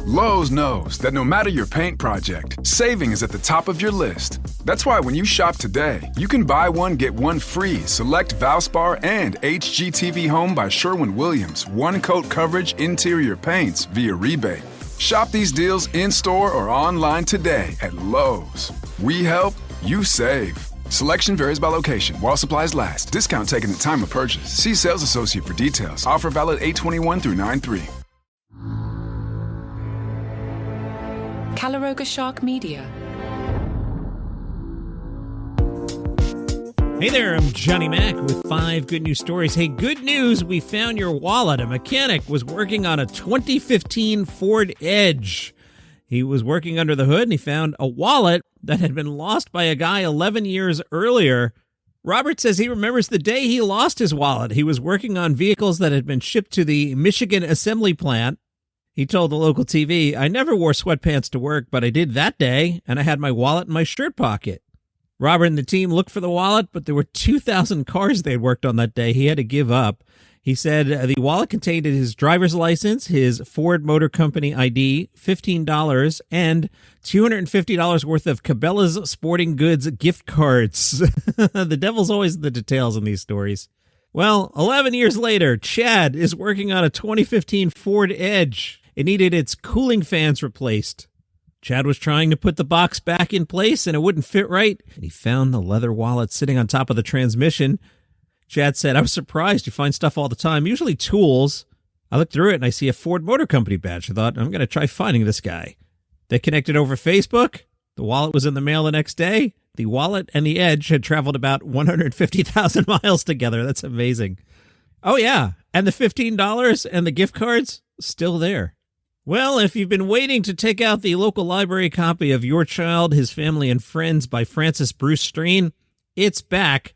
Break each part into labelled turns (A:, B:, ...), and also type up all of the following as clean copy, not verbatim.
A: Lowe's knows that no matter your paint project, saving is at the top of your list. That's why when you shop today, you can buy one, get one free select Valspar and HGTV Home by Sherwin-Williams one-coat coverage interior paints via rebate. Shop these deals in-store or online today at Lowe's. We help, you save. Selection varies by location. While supplies last. Discount taken at time of purchase. See sales associate for details. Offer valid 8/21 through 9/3.
B: Caloroga Shark Media.
C: Hey there, I'm Johnny Mac with 5 good news stories. Hey, good news, we found your wallet. A mechanic was working on a 2015 Ford Edge. He was working under the hood and he found a wallet that had been lost by a guy 11 years earlier. Robert says he remembers the day he lost his wallet. He was working on vehicles that had been shipped to the Michigan assembly plant. He told the local TV, "I never wore sweatpants to work, but I did that day, and I had my wallet in my shirt pocket." Robert and the team looked for the wallet, but there were 2,000 cars they'd worked on that day. He had to give up. He said the wallet contained his driver's license, his Ford Motor Company ID, $15, and $250 worth of Cabela's Sporting Goods gift cards. The devil's always in the details in these stories. Well, 11 years later, Chad is working on a 2015 Ford Edge. It needed its cooling fans replaced. Chad was trying to put the box back in place and it wouldn't fit right, and he found the leather wallet sitting on top of the transmission. Chad said, "I was surprised. You find stuff all the time, usually tools. I looked through it and I see a Ford Motor Company badge. I thought, I'm going to try finding this guy." They connected over Facebook. The wallet was in the mail the next day. The wallet and the Edge had traveled about 150,000 miles together. That's amazing. Oh, yeah. And the $15 and the gift cards, still there. Well, if you've been waiting to take out the local library copy of Your Child, His Family, and Friends by Francis Bruce Strain, it's back.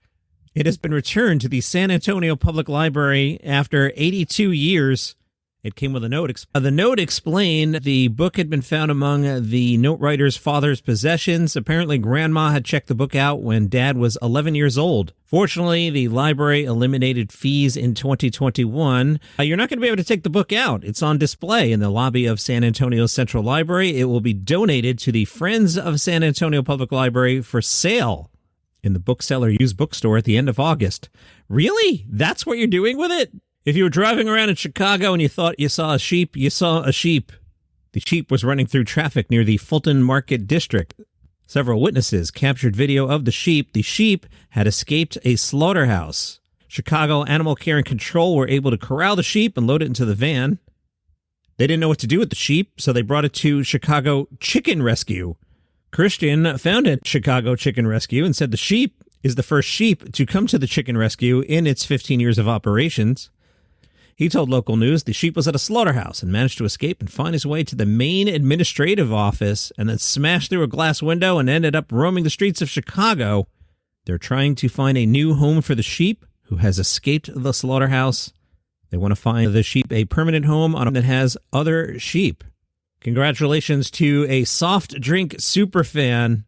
C: It has been returned to the San Antonio Public Library after 82 years. It came with a note. The note explained the book had been found among the note writer's father's possessions. Apparently, Grandma had checked the book out when Dad was 11 years old. Fortunately, the library eliminated fees in 2021. You're not going to be able to take the book out. It's on display in the lobby of San Antonio Central Library. It will be donated to the Friends of San Antonio Public Library for sale in the bookseller used bookstore at the end of August. Really? That's what you're doing with it? If you were driving around in Chicago and you thought you saw a sheep, you saw a sheep. The sheep was running through traffic near the Fulton Market District. Several witnesses captured video of the sheep. The sheep had escaped a slaughterhouse. Chicago Animal Care and Control were able to corral the sheep and load it into the van. They didn't know what to do with the sheep, so they brought it to Chicago Chicken Rescue. Christian founded Chicago Chicken Rescue and said the sheep is the first sheep to come to the chicken rescue in its 15 years of operations. He told local news the sheep was at a slaughterhouse and managed to escape and find his way to the main administrative office and then smashed through a glass window and ended up roaming the streets of Chicago. They're trying to find a new home for the sheep who has escaped the slaughterhouse. They want to find the sheep a permanent home that has other sheep. Congratulations to a soft drink superfan.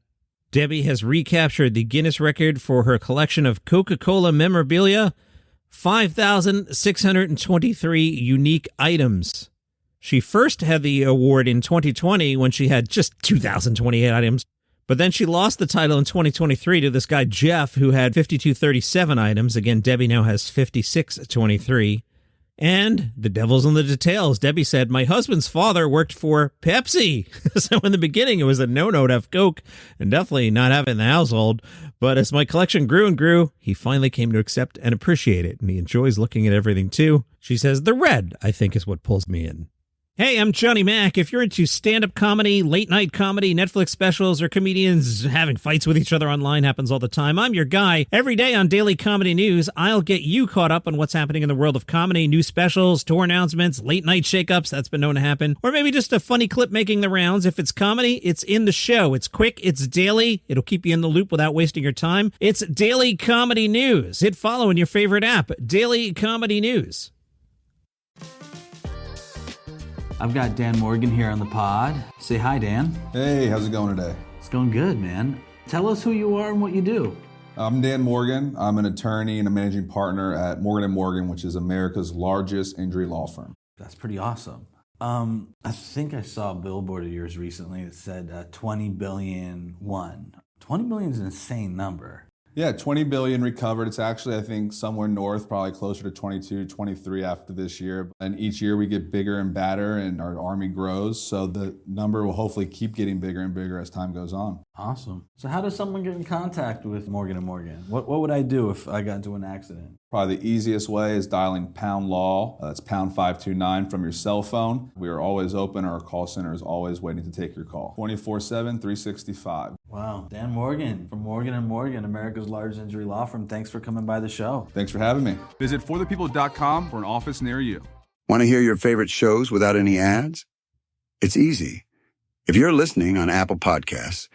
C: Debbie has recaptured the Guinness record for her collection of Coca-Cola memorabilia. 5,623 unique items. She first had the award in 2020 when she had just 2,028 items, but then she lost the title in 2023 to this guy Jeff, who had 5,237 items. Again, Debbie now has 5,623. And the devil's in the details. Debbie said, "My husband's father worked for Pepsi." So in the beginning, it was a no-no to have Coke and definitely not have it in the household. But as my collection grew and grew, he finally came to accept and appreciate it. And he enjoys looking at everything too. She says, "The red, I think, is what pulls me in." Hey, I'm Johnny Mac. If you're into stand-up comedy, late-night comedy, Netflix specials, or comedians having fights with each other online, happens all the time, I'm your guy. Every day on Daily Comedy News, I'll get you caught up on what's happening in the world of comedy, new specials, tour announcements, late-night shakeups, that's been known to happen, or maybe just a funny clip making the rounds. If it's comedy, it's in the show. It's quick, it's daily, it'll keep you in the loop without wasting your time. It's Daily Comedy News. Hit follow in your favorite app, Daily Comedy News.
D: I've got Dan Morgan here on the pod. Say hi, Dan.
E: Hey, how's it going today?
D: It's going good, man. Tell us who you are and what you do.
E: I'm Dan Morgan. I'm an attorney and a managing partner at Morgan & Morgan, which is America's largest injury law firm.
D: That's pretty awesome. I think I saw a billboard of yours recently that said 20 billion won. 20 billion is an insane number.
E: Yeah, 20 billion recovered. It's actually, I think, somewhere north, probably closer to 22, 23 after this year. And each year we get bigger and badder and our army grows. So the number will hopefully keep getting bigger and bigger as time goes on.
D: Awesome. So how does someone get in contact with Morgan & Morgan? What would I do if I got into an accident?
E: Probably the easiest way is dialing pound law. That's pound 529 from your cell phone. We are always open. Our call center is always waiting to take your call. 24/7, 365.
D: Wow. Dan Morgan from Morgan & Morgan, America's largest injury law firm. Thanks for coming by the show.
E: Thanks for having me. Visit forthepeople.com for an office near you.
B: Want to hear your favorite shows without any ads? It's easy. If you're listening on Apple Podcasts,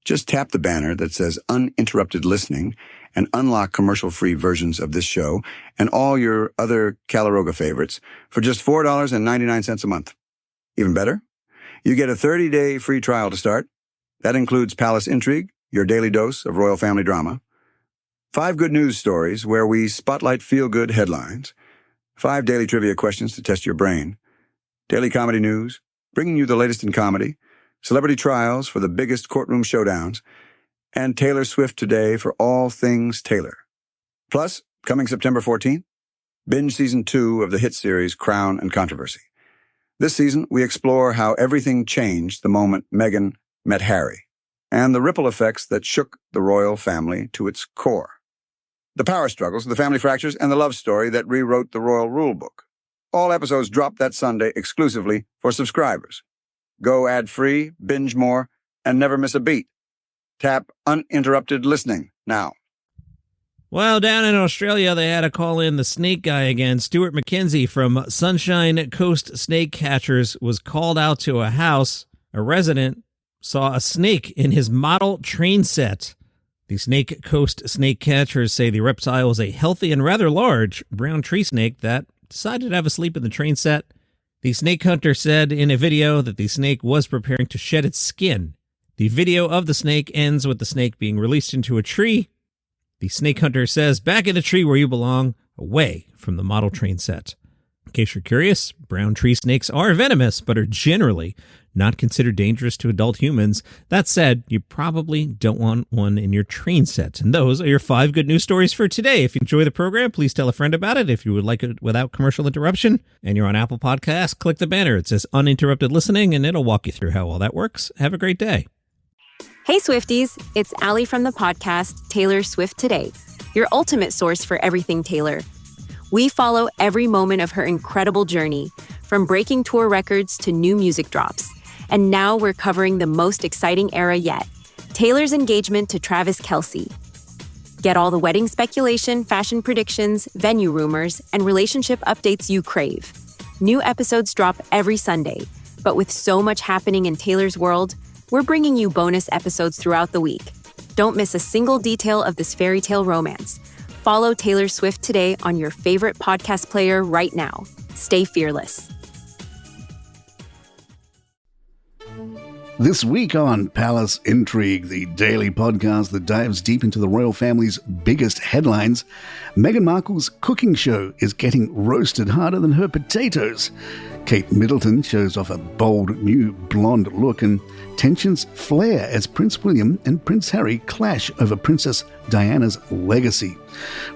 B: just tap the banner that says Uninterrupted Listening and unlock commercial-free versions of this show and all your other Caloroga favorites for just $4.99 a month. Even better, you get a 30-day free trial to start. That includes Palace Intrigue, your daily dose of royal family drama, 5 good news stories where we spotlight feel-good headlines, 5 daily trivia questions to test your brain, daily comedy news, bringing you the latest in comedy, celebrity trials for the biggest courtroom showdowns, and Taylor Swift Today for all things Taylor. Plus, coming September 14th, binge Season 2 of the hit series Crown and Controversy. This season, we explore how everything changed the moment Meghan met Harry, and the ripple effects that shook the royal family to its core. The power struggles, the family fractures, and the love story that rewrote the royal rulebook. All episodes drop that Sunday exclusively for subscribers. Go ad-free, binge more, and never miss a beat. Tap Uninterrupted Listening now.
C: Well, down in Australia, they had to call in the snake guy again. Stuart McKenzie from Sunshine Coast Snake Catchers was called out to a house. A resident saw a snake in his model train set. The Snake Coast Snake Catchers say the reptile was a healthy and rather large brown tree snake that decided to have a sleep in the train set. The snake hunter said in a video that the snake was preparing to shed its skin. The video of the snake ends with the snake being released into a tree. The snake hunter says, "Back in the tree where you belong, away from the model train set." In case you're curious, brown tree snakes are venomous, but are generally not considered dangerous to adult humans. That said, you probably don't want one in your train set. And those are your 5 good news stories for today. If you enjoy the program, please tell a friend about it. If you would like it without commercial interruption and you're on Apple Podcasts, click the banner. It says Uninterrupted Listening, and it'll walk you through how all that works. Have a great day.
F: Hey Swifties, it's Allie from the podcast Taylor Swift Today, your ultimate source for everything Taylor. We follow every moment of her incredible journey, from breaking tour records to new music drops. And now we're covering the most exciting era yet, Taylor's engagement to Travis Kelce. Get all the wedding speculation, fashion predictions, venue rumors, and relationship updates you crave. New episodes drop every Sunday, but with so much happening in Taylor's world, we're bringing you bonus episodes throughout the week. Don't miss a single detail of this fairy tale romance. Follow Taylor Swift Today on your favorite podcast player right now. Stay fearless.
G: This week on Palace Intrigue, the daily podcast that dives deep into the royal family's biggest headlines, Meghan Markle's cooking show is getting roasted harder than her potatoes. Kate Middleton shows off a bold new blonde look, and tensions flare as Prince William and Prince Harry clash over Princess Diana's legacy.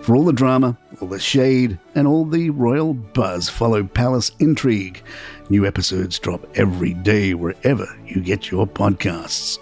G: For all the drama, all the shade, and all the royal buzz, follow Palace Intrigue. New episodes drop every day wherever you get your podcasts.